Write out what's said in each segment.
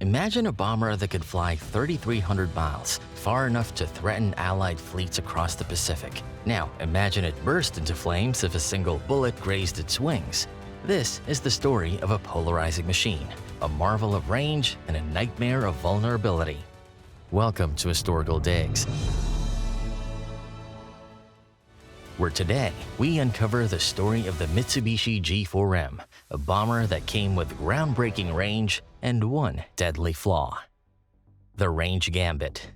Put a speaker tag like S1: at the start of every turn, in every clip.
S1: Imagine a bomber that could fly 3,300 miles, far enough to threaten Allied fleets across the Pacific. Now, imagine it burst into flames if a single bullet grazed its wings. This is the story of a polarizing machine, a marvel of range and a nightmare of vulnerability. Welcome to Historical Digs, where today we uncover the story of the Mitsubishi G4M, a bomber that came with groundbreaking range and one deadly flaw: the Range Gambit.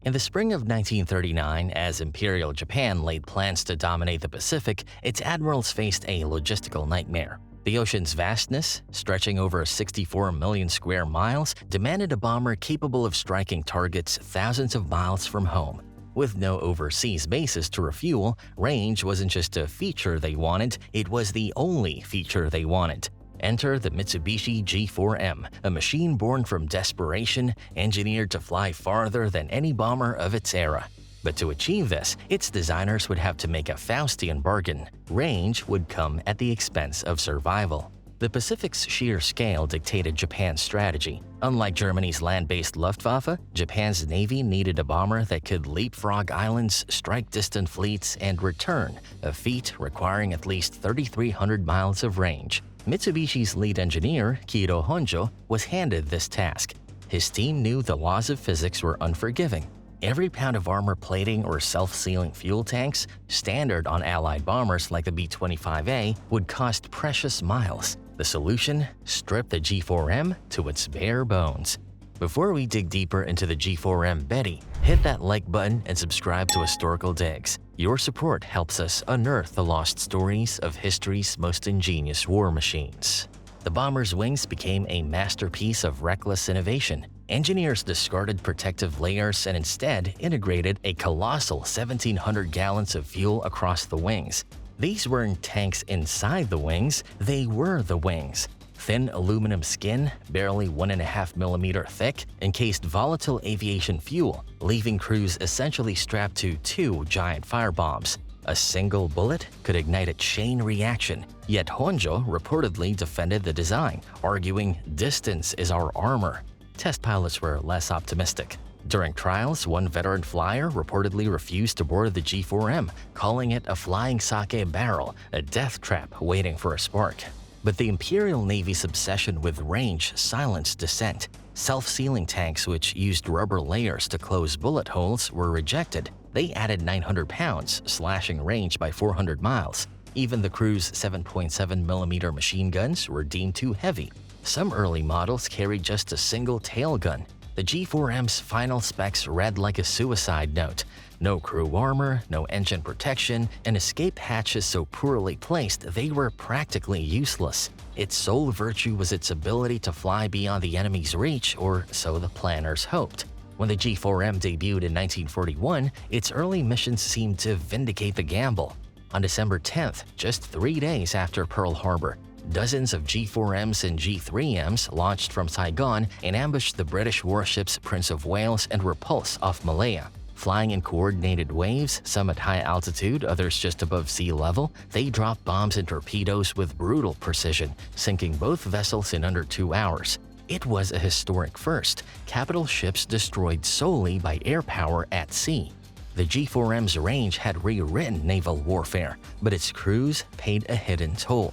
S1: In the spring of 1939, as Imperial Japan laid plans to dominate the Pacific, its admirals faced a logistical nightmare. The ocean's vastness, stretching over 64 million square miles, demanded a bomber capable of striking targets thousands of miles from home. With no overseas bases to refuel, range wasn't just a feature they wanted, it was the only feature they wanted. Enter the Mitsubishi G4M, a machine born from desperation, engineered to fly farther than any bomber of its era. But to achieve this, its designers would have to make a Faustian bargain. Range would come at the expense of survival. The Pacific's sheer scale dictated Japan's strategy. Unlike Germany's land-based Luftwaffe, Japan's navy needed a bomber that could leapfrog islands, strike distant fleets, and return, a feat requiring at least 3,300 miles of range. Mitsubishi's lead engineer, Kiro Honjo, was handed this task. His team knew the laws of physics were unforgiving. Every pound of armor plating or self-sealing fuel tanks, standard on Allied bombers like the B-25A, would cost precious miles. The solution? Strip the G4M to its bare bones. Before we dig deeper into the G4M Betty, hit that like button and subscribe to Historical Digs. Your support helps us unearth the lost stories of history's most ingenious war machines. The bomber's wings became a masterpiece of reckless innovation. Engineers discarded protective layers and instead integrated a colossal 1,700 gallons of fuel across the wings. These weren't tanks inside the wings, they were the wings. Thin aluminum skin, barely 1.5 millimeter thick, encased volatile aviation fuel, leaving crews essentially strapped to two giant firebombs. A single bullet could ignite a chain reaction, yet Honjo reportedly defended the design, arguing distance is our armor. Test pilots were less optimistic. During trials, one veteran flyer reportedly refused to board the G4M, calling it a flying sake barrel, a death trap waiting for a spark. But the Imperial Navy's obsession with range silenced dissent. Self-sealing tanks, which used rubber layers to close bullet holes, were rejected. They added 900 pounds, slashing range by 400 miles. Even the crew's 7.7 millimeter machine guns were deemed too heavy. Some early models carried just a single tail gun. The G4M's final specs read like a suicide note. No crew armor, no engine protection, and escape hatches so poorly placed they were practically useless. Its sole virtue was its ability to fly beyond the enemy's reach, or so the planners hoped. When the G4M debuted in 1941, its early missions seemed to vindicate the gamble. On December 10th, just 3 days after Pearl Harbor, dozens of G4Ms and G3Ms launched from Saigon and ambushed the British warships Prince of Wales and Repulse off Malaya. Flying in coordinated waves, some at high altitude, others just above sea level, they dropped bombs and torpedoes with brutal precision, sinking both vessels in under 2 hours. It was a historic first, capital ships destroyed solely by air power at sea. The G4M's range had rewritten naval warfare, but its crews paid a hidden toll.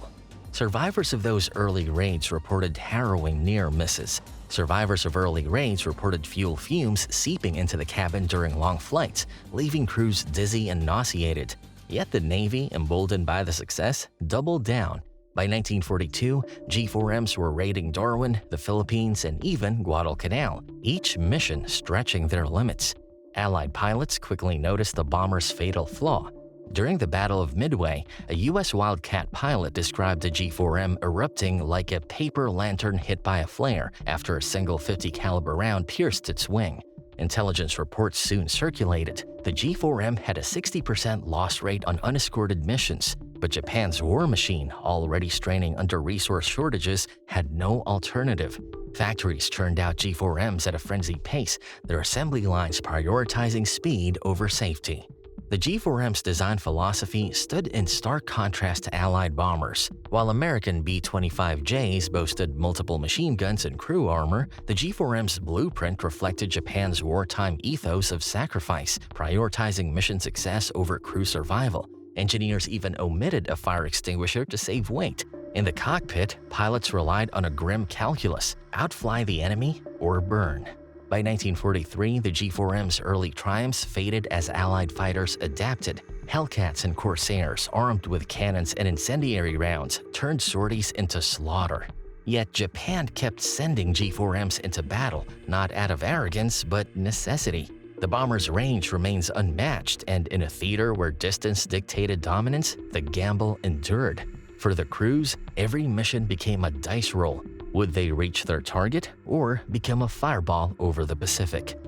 S1: Survivors of those early raids reported harrowing near misses. Survivors of early raids reported fuel fumes seeping into the cabin during long flights, leaving crews dizzy and nauseated. Yet the Navy, emboldened by the success, doubled down. By 1942, G4Ms were raiding Darwin, the Philippines, and even Guadalcanal, each mission stretching their limits. Allied pilots quickly noticed the bomber's fatal flaw. During the Battle of Midway, a U.S. Wildcat pilot described the G4M erupting like a paper lantern hit by a flare after a single 50 caliber round pierced its wing. Intelligence reports soon circulated. The G4M had a 60% loss rate on unescorted missions, but Japan's war machine, already straining under resource shortages, had no alternative. Factories churned out G4Ms at a frenzied pace, their assembly lines prioritizing speed over safety. The G4M's design philosophy stood in stark contrast to Allied bombers. While American B-25Js boasted multiple machine guns and crew armor, the G4M's blueprint reflected Japan's wartime ethos of sacrifice, prioritizing mission success over crew survival. Engineers even omitted a fire extinguisher to save weight. In the cockpit, pilots relied on a grim calculus: outfly the enemy or burn. By 1943, the G4M's early triumphs faded as Allied fighters adapted. Hellcats and Corsairs, armed with cannons and incendiary rounds, turned sorties into slaughter. Yet Japan kept sending G4Ms into battle, not out of arrogance, but necessity. The bomber's range remains unmatched, and in a theater where distance dictated dominance, the gamble endured. For the crews, every mission became a dice roll. Would they reach their target or become a fireball over the Pacific?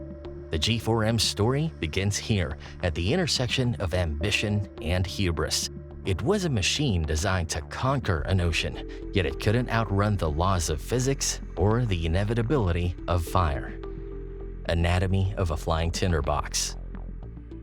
S1: The G4M's story begins here, at the intersection of ambition and hubris. It was a machine designed to conquer an ocean, yet it couldn't outrun the laws of physics or the inevitability of fire. Anatomy of a flying tinderbox.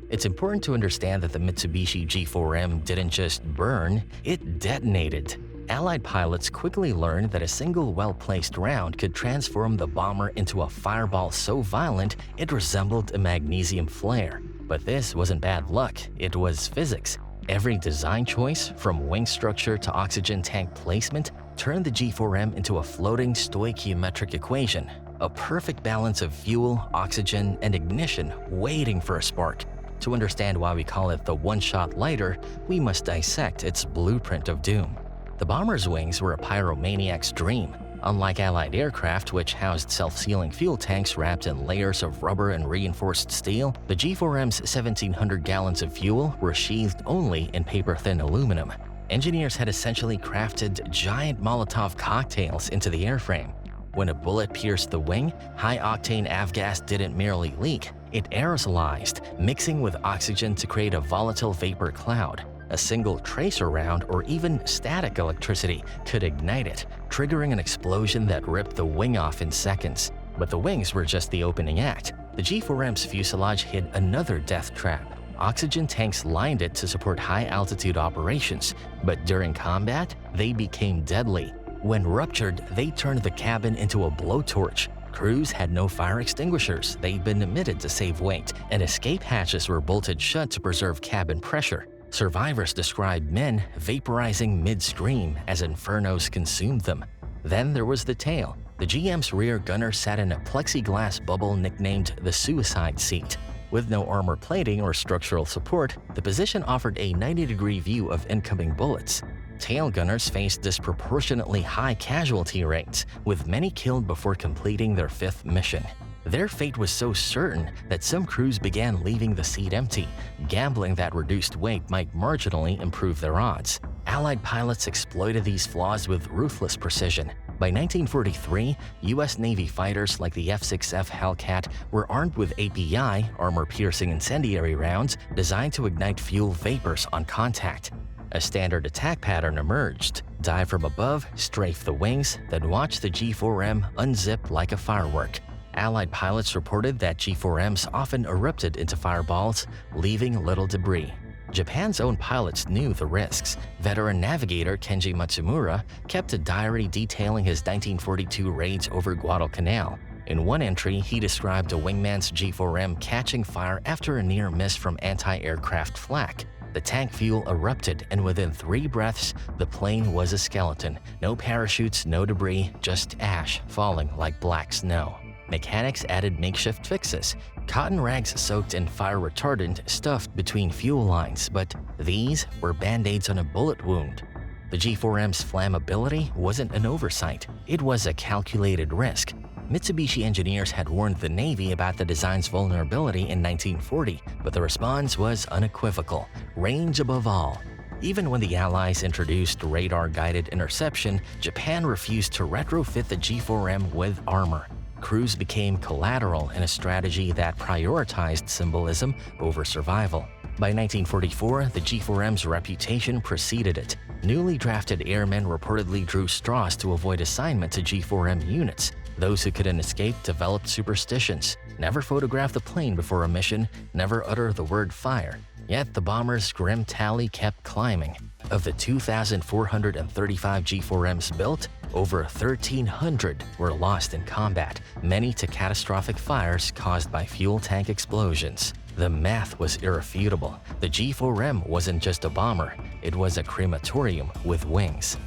S1: It's important to understand that the Mitsubishi G4M didn't just burn, it detonated. Allied pilots quickly learned that a single well-placed round could transform the bomber into a fireball so violent it resembled a magnesium flare. But this wasn't bad luck, it was physics. Every design choice, from wing structure to oxygen tank placement, turned the G4M into a floating stoichiometric equation, a perfect balance of fuel, oxygen, and ignition waiting for a spark. To understand why we call it the one-shot lighter, we must dissect its blueprint of doom. The bomber's wings were a pyromaniac's dream. Unlike Allied aircraft, which housed self-sealing fuel tanks wrapped in layers of rubber and reinforced steel, the G4M's 1,700 gallons of fuel were sheathed only in paper-thin aluminum. Engineers had essentially crafted giant Molotov cocktails into the airframe. When a bullet pierced the wing, high-octane avgas didn't merely leak, it aerosolized, mixing with oxygen to create a volatile vapor cloud. A single tracer round or even static electricity could ignite it, triggering an explosion that ripped the wing off in seconds. But the wings were just the opening act. The G4M's fuselage hid another death trap. Oxygen tanks lined it to support high-altitude operations, but during combat, they became deadly. When ruptured, they turned the cabin into a blowtorch. Crews had no fire extinguishers, they'd been omitted to save weight, and escape hatches were bolted shut to preserve cabin pressure. Survivors described men vaporizing midstream as infernos consumed them. Then there was the tail. The GM's rear gunner sat in a plexiglass bubble nicknamed the suicide seat. With no armor plating or structural support, the position offered a 90-degree view of incoming bullets. Tail gunners faced disproportionately high casualty rates, with many killed before completing their fifth mission. Their fate was so certain that some crews began leaving the seat empty, gambling that reduced weight might marginally improve their odds. Allied pilots exploited these flaws with ruthless precision. By 1943, U.S. Navy fighters like the F-6F Hellcat were armed with API, armor-piercing incendiary rounds, designed to ignite fuel vapors on contact. A standard attack pattern emerged: dive from above, strafe the wings, then watch the G4M unzip like a firework. Allied pilots reported that G4Ms often erupted into fireballs, leaving little debris. Japan's own pilots knew the risks. Veteran navigator Kenji Matsumura kept a diary detailing his 1942 raids over Guadalcanal. In one entry, he described a wingman's G4M catching fire after a near miss from anti-aircraft flak. The tank fuel erupted, and within 3 breaths, the plane was a skeleton. No parachutes, no debris, just ash falling like black snow. Mechanics added makeshift fixes: cotton rags soaked in fire retardant stuffed between fuel lines, but these were band-aids on a bullet wound. The G4M's flammability wasn't an oversight, it was a calculated risk. Mitsubishi engineers had warned the Navy about the design's vulnerability in 1940, but the response was unequivocal: range above all. Even when the Allies introduced radar-guided interception, Japan refused to retrofit the G4M with armor. Crews became collateral in a strategy that prioritized symbolism over survival. By 1944, the G4M's reputation preceded it. Newly drafted airmen reportedly drew straws to avoid assignment to G4M units. Those who couldn't escape developed superstitions: never photograph the plane before a mission, never utter the word fire. Yet the bomber's grim tally kept climbing. Of the 2,435 G4Ms built, over 1,300 were lost in combat, many to catastrophic fires caused by fuel tank explosions. The math was irrefutable. The G4M wasn't just a bomber, it was a crematorium with wings.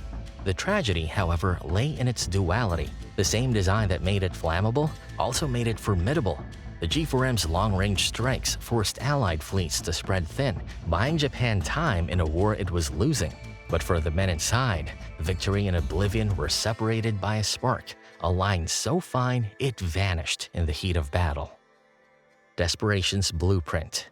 S1: The tragedy, however, lay in its duality. The same design that made it flammable also made it formidable. The G4M's long-range strikes forced Allied fleets to spread thin, buying Japan time in a war it was losing. But for the men inside, victory and oblivion were separated by a spark, a line so fine it vanished in the heat of battle. Desperatenesss Blueprint.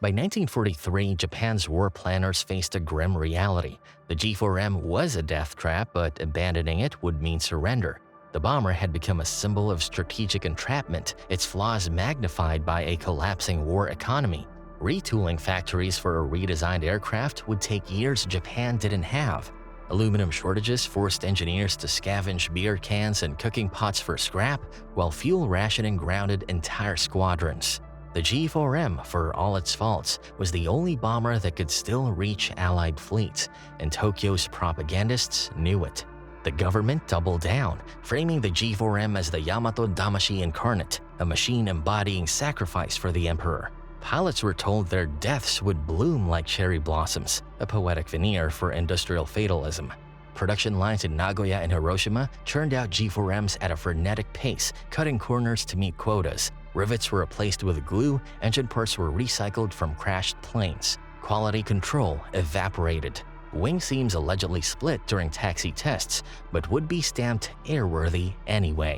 S1: By 1943, Japan's war planners faced a grim reality. The G4M was a death trap, but abandoning it would mean surrender. The bomber had become a symbol of strategic entrapment, its flaws magnified by a collapsing war economy. Retooling factories for a redesigned aircraft would take years Japan didn't have. Aluminum shortages forced engineers to scavenge beer cans and cooking pots for scrap, while fuel rationing grounded entire squadrons. The G4M, for all its faults, was the only bomber that could still reach Allied fleets, and Tokyo's propagandists knew it. The government doubled down, framing the G4M as the Yamato Damashi incarnate, a machine embodying sacrifice for the emperor. Pilots were told their deaths would bloom like cherry blossoms, a poetic veneer for industrial fatalism. Production lines in Nagoya and Hiroshima churned out G4Ms at a frenetic pace, cutting corners to meet quotas. Rivets were replaced with glue, engine parts were recycled from crashed planes. Quality control evaporated. Wing seams allegedly split during taxi tests, but would be stamped airworthy anyway.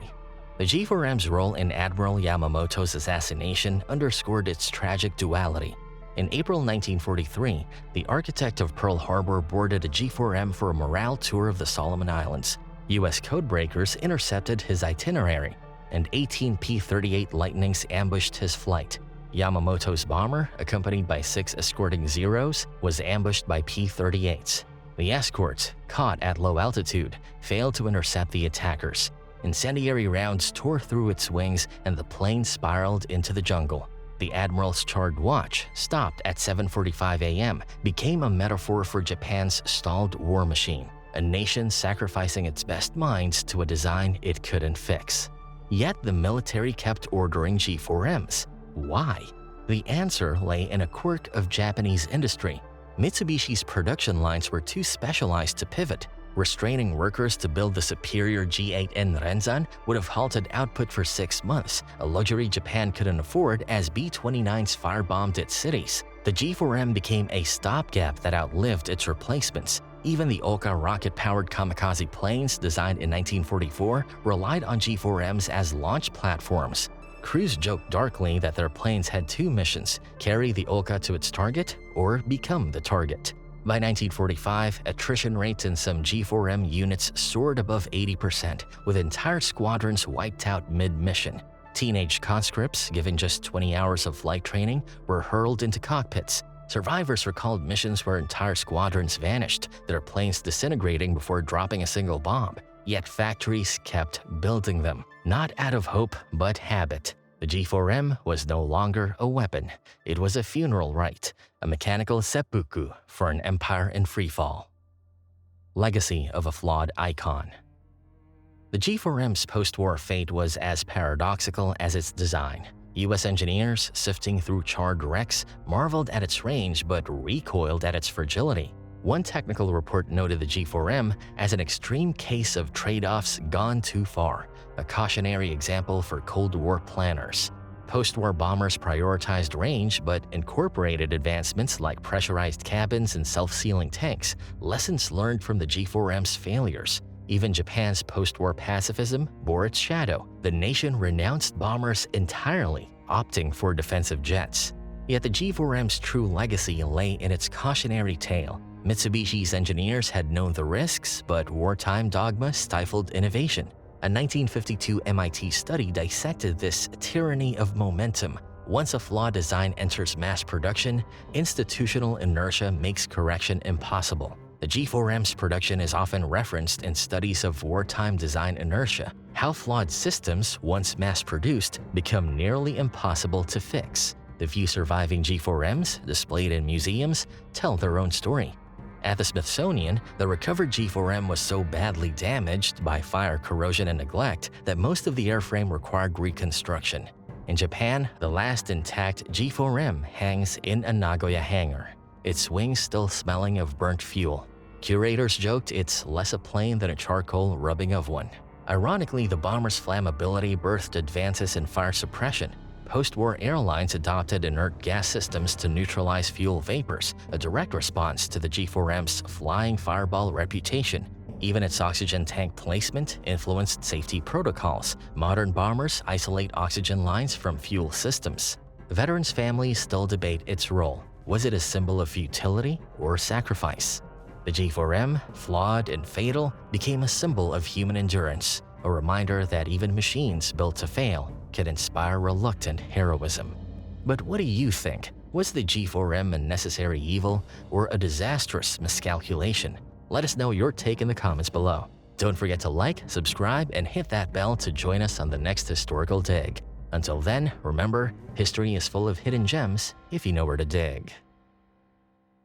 S1: The G4M's role in Admiral Yamamoto's assassination underscored its tragic duality. In April 1943, the architect of Pearl Harbor boarded a G4M for a morale tour of the Solomon Islands. U.S. codebreakers intercepted his itinerary, and 18 P-38 Lightnings ambushed his flight. Yamamoto's bomber, accompanied by 6 escorting Zeros, was ambushed by P-38s. The escorts, caught at low altitude, failed to intercept the attackers. Incendiary rounds tore through its wings and the plane spiraled into the jungle. The Admiral's charred watch, stopped at 7:45 a.m., became a metaphor for Japan's stalled war machine, a nation sacrificing its best minds to a design it couldn't fix. Yet the military kept ordering G4Ms. Why? The answer lay in a quirk of Japanese industry. Mitsubishi's production lines were too specialized to pivot. Restraining workers to build the superior G8N Renzan would have halted output for 6 months, a luxury Japan couldn't afford as B-29s firebombed its cities. The G4M became a stopgap that outlived its replacements. Even the Oka rocket-powered kamikaze planes designed in 1944 relied on G4Ms as launch platforms. Crews joked darkly that their planes had 2 missions: carry the Oka to its target or become the target. By 1945, attrition rates in some G4M units soared above 80%, with entire squadrons wiped out mid-mission. Teenage conscripts, given just 20 hours of flight training, were hurled into cockpits. Survivors recalled missions where entire squadrons vanished, their planes disintegrating before dropping a single bomb. Yet factories kept building them, not out of hope but habit. The G4M was no longer a weapon. It was a funeral rite, a mechanical seppuku for an empire in freefall. Legacy of a flawed icon. The G4M's post-war fate was as paradoxical as its design. U.S. engineers, sifting through charred wrecks, marveled at its range but recoiled at its fragility. One technical report noted the G4M as an extreme case of trade-offs gone too far, a cautionary example for Cold War planners. Post-war bombers prioritized range but incorporated advancements like pressurized cabins and self-sealing tanks, lessons learned from the G4M's failures. Even Japan's post-war pacifism bore its shadow. The nation renounced bombers entirely, opting for defensive jets. Yet the G4M's true legacy lay in its cautionary tale. Mitsubishi's engineers had known the risks, but wartime dogma stifled innovation. A 1952 MIT study dissected this tyranny of momentum. Once a flawed design enters mass production, institutional inertia makes correction impossible. The G4M's production is often referenced in studies of wartime design inertia, how flawed systems, once mass-produced, become nearly impossible to fix. The The few surviving G4Ms, displayed in museums, tell their own story. At the Smithsonian, the recovered G4M was so badly damaged by fire, corrosion, and neglect that most of the airframe required reconstruction. In Japan, the last intact G4M hangs in a Nagoya hangar, its wings still smelling of burnt fuel. Curators joked it's less a plane than a charcoal rubbing of one. Ironically, the bomber's flammability birthed advances in fire suppression. Post-war airlines adopted inert gas systems to neutralize fuel vapors, a direct response to the G4M's flying fireball reputation. Even its oxygen tank placement influenced safety protocols. Modern bombers isolate oxygen lines from fuel systems. Veterans' families still debate its role. Was it a symbol of futility or sacrifice? The G4M, flawed and fatal, became a symbol of human endurance, a reminder that even machines built to fail can inspire reluctant heroism. But what do you think? Was the G4M a necessary evil or a disastrous miscalculation? Let us know your take in the comments below. Don't forget to like, subscribe, and hit that bell to join us on the next historical dig. Until then, remember, history is full of hidden gems if you know where to dig.